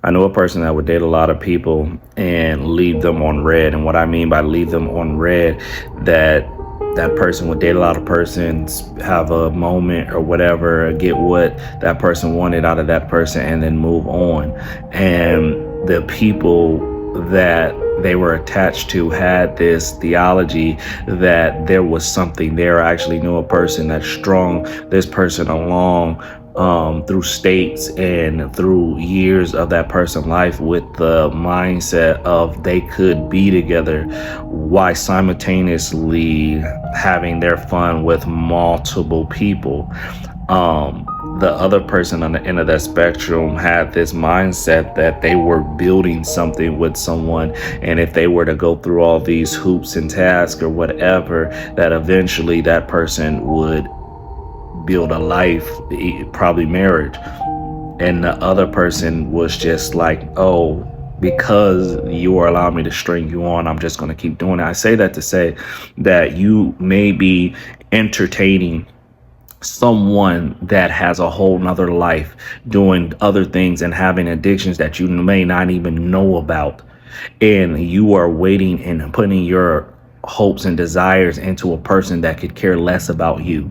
I know a person that would date a lot of people and leave them on red. And what I mean by leave them on red, that that person would date a lot of persons, have a moment or whatever, get what that person wanted out of that person, and then move on. And the people that they were attached to had this theology that there was something there. I actually knew a person that strung this person along through states and through years of that person's life with the mindset of they could be together while simultaneously having their fun with multiple people. The other person on the end of that spectrum had this mindset that they were building something with someone, and if they were to go through all these hoops and tasks or whatever, that eventually that person would build a life, probably marriage. And the other person was just like, oh, because you are allowing me to string you on, I'm just going to keep doing it. I say that to say that you may be entertaining someone that has a whole nother life doing other things and having addictions that you may not even know about. And you are waiting and putting your hopes and desires into a person that could care less about you,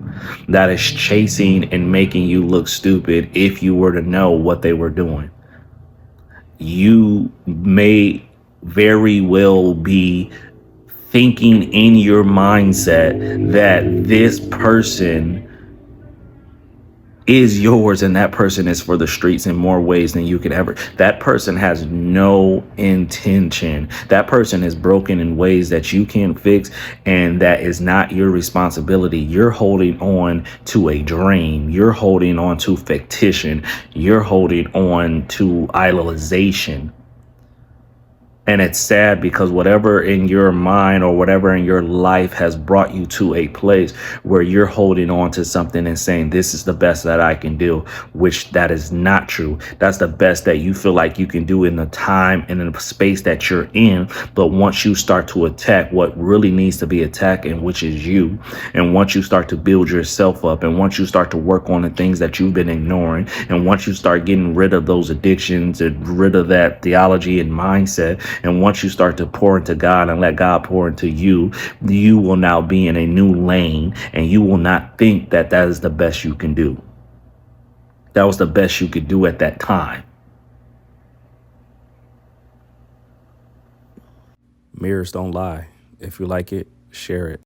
that is chasing and making you look stupid if you were to know what they were doing. You may very well be thinking in your mindset that this person is yours and that person is for the streets in more ways than you could ever. That person has no intention. That person is broken in ways that you can't fix, and that is not your responsibility. You're holding on to a dream. You're holding on to fictition. You're holding on to idolization. And it's sad because whatever in your mind or whatever in your life has brought you to a place where you're holding on to something and saying, this is the best that I can do, which that is not true. That's the best that you feel like you can do in the time and in the space that you're in. But once you start to attack what really needs to be attacked, and which is you, and once you start to build yourself up, and once you start to work on the things that you've been ignoring, and once you start getting rid of those addictions and rid of that theology and mindset, and once you start to pour into God and let God pour into you, you will now be in a new lane, and you will not think that that is the best you can do. That was the best you could do at that time. Mirrors don't lie. If you like it, share it.